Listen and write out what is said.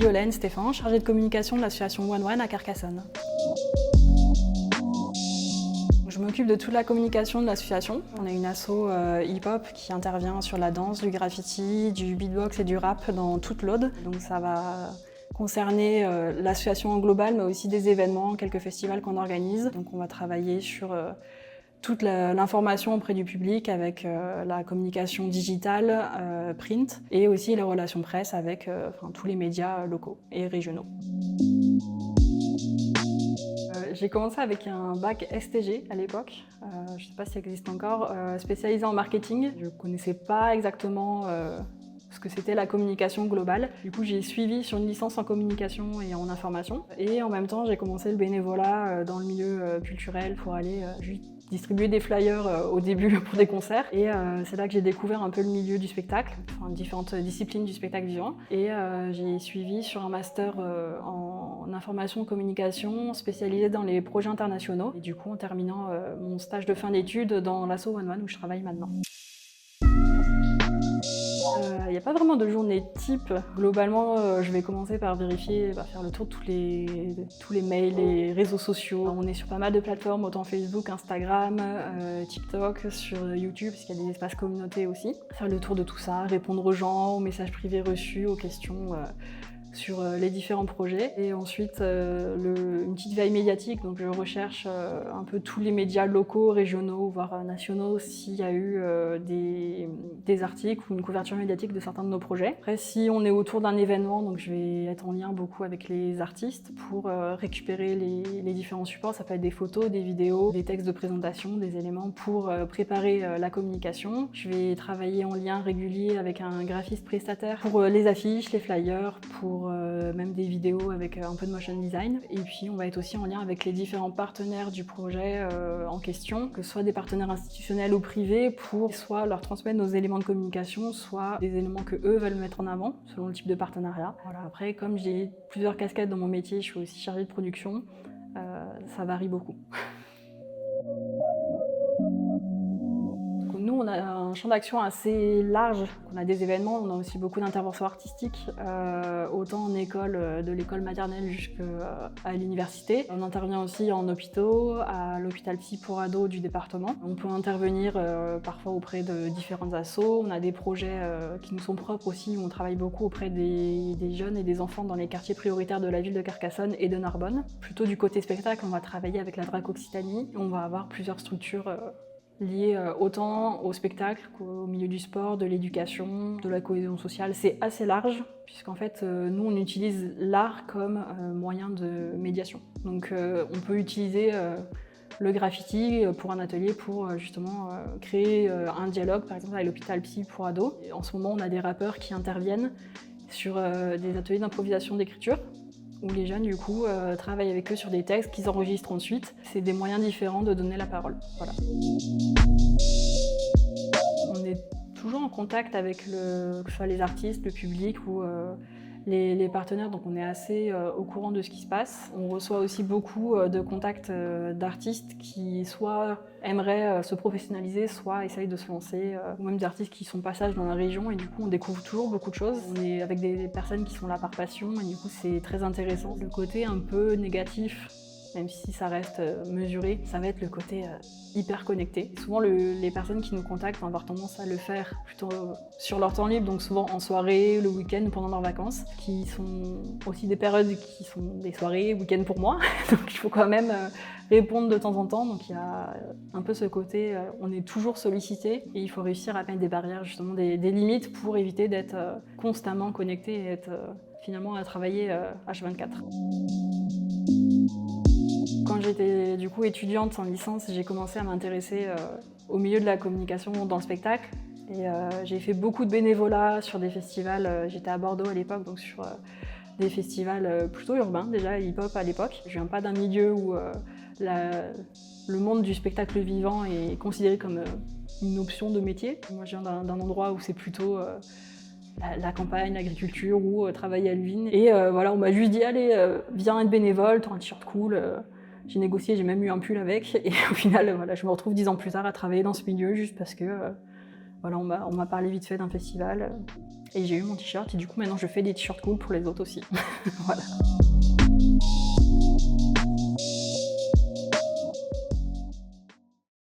Yolène Stéphane, chargée de communication de l'association One One à Carcassonne. Je m'occupe de toute la communication de l'association. On a une asso hip-hop qui intervient sur la danse, du graffiti, du beatbox et du rap dans toute l'Aude. Donc ça va concerner l'association en global, mais aussi des événements, quelques festivals qu'on organise. Donc on va travailler sur toute l'information auprès du public avec la communication digitale, print, et aussi les relations presse avec tous les médias locaux et régionaux. J'ai commencé avec un bac STG à l'époque, je ne sais pas si ça existe encore, spécialisé en marketing. Je ne connaissais pas exactement ce que c'était la communication globale. Du coup, j'ai suivi sur une licence en communication et en information. Et en même temps, j'ai commencé le bénévolat dans le milieu culturel pour aller juste distribuer des flyers au début pour des concerts. Et c'est là que j'ai découvert un peu le milieu du spectacle, différentes disciplines du spectacle vivant. Et j'ai suivi sur un master en information et communication spécialisé dans les projets internationaux. Et du coup, en terminant mon stage de fin d'études dans l'asso One One où je travaille maintenant. Il n'y a pas vraiment de journée type. Globalement, je vais commencer par vérifier, faire le tour de tous les mails, les réseaux sociaux. On est sur pas mal de plateformes, autant Facebook, Instagram, TikTok, sur YouTube, parce qu'il y a des espaces communautés aussi. Faire le tour de tout ça, répondre aux gens, aux messages privés reçus, aux questions sur les différents projets. Et ensuite, une petite veille médiatique, donc je recherche un peu tous les médias locaux, régionaux, voire nationaux, s'il y a eu des articles ou une couverture médiatique de certains de nos projets. Après, si on est autour d'un événement, donc je vais être en lien beaucoup avec les artistes pour récupérer les différents supports. Ça peut être des photos, des vidéos, des textes de présentation, des éléments pour préparer la communication. Je vais travailler en lien régulier avec un graphiste prestataire pour les affiches, les flyers, pour même des vidéos avec un peu de motion design. Et puis on va être aussi en lien avec les différents partenaires du projet en question, que ce soit des partenaires institutionnels ou privés, pour soit leur transmettre nos éléments de communication, soit des éléments que eux veulent mettre en avant, selon le type de partenariat. Voilà. Après, comme j'ai plusieurs casquettes dans mon métier, je suis aussi chargée de production, ça varie beaucoup. Nous, on a un champ d'action assez large. On a des événements, on a aussi beaucoup d'interventions artistiques, autant en école, de l'école maternelle jusqu'à l'université. On intervient aussi en hôpitaux, à l'hôpital psy pour ados du département. On peut intervenir parfois auprès de différentes assos. On a des projets qui nous sont propres aussi, où on travaille beaucoup auprès des jeunes et des enfants dans les quartiers prioritaires de la ville de Carcassonne et de Narbonne. Plutôt du côté spectacle, on va travailler avec la DRAC Occitanie. On va avoir plusieurs structures liées autant au spectacle qu'au milieu du sport, de l'éducation, de la cohésion sociale. C'est assez large, puisqu'en fait, nous, on utilise l'art comme moyen de médiation. Donc, on peut utiliser le graffiti pour un atelier pour justement créer un dialogue, par exemple avec l'hôpital psy pour ados. Et en ce moment, on a des rappeurs qui interviennent sur des ateliers d'improvisation d'écriture, où les jeunes, du coup, travaillent avec eux sur des textes qu'ils enregistrent ensuite. C'est des moyens différents de donner la parole. Voilà. On est toujours en contact avec que ce soit les artistes, le public ou les partenaires, donc on est assez au courant de ce qui se passe. On reçoit aussi beaucoup de contacts d'artistes qui soit aimeraient se professionnaliser, soit essayent de se lancer, ou même des artistes qui sont passage dans la région, et du coup on découvre toujours beaucoup de choses. On est avec des personnes qui sont là par passion, et du coup c'est très intéressant. Le côté un peu négatif, même si ça reste mesuré, ça va être le côté hyper connecté. Souvent, les personnes qui nous contactent vont avoir tendance à le faire plutôt sur leur temps libre, donc souvent en soirée, le week-end ou pendant leurs vacances, qui sont aussi des périodes qui sont des soirées, week-end pour moi, donc il faut quand même répondre de temps en temps. Donc il y a un peu ce côté, on est toujours sollicité et il faut réussir à mettre des barrières, justement des limites pour éviter d'être constamment connecté et être finalement à travailler H24. Quand j'étais du coup étudiante en licence, j'ai commencé à m'intéresser au milieu de la communication dans le spectacle. Et j'ai fait beaucoup de bénévolat sur des festivals. J'étais à Bordeaux à l'époque, donc sur des festivals plutôt urbains, déjà hip-hop à l'époque. Je viens pas d'un milieu où le monde du spectacle vivant est considéré comme une option de métier. Moi, je viens d'un endroit où c'est plutôt la campagne, l'agriculture ou travailler à l'usine. Et voilà, on m'a juste dit, allez, viens être bénévole, t'auras un t-shirt cool. J'ai négocié, j'ai même eu un pull avec. Et au final, voilà, je me retrouve 10 ans plus tard à travailler dans ce milieu juste parce que voilà, on m'a parlé vite fait d'un festival. Et j'ai eu mon t-shirt et du coup maintenant je fais des t-shirts cool pour les autres aussi. Voilà.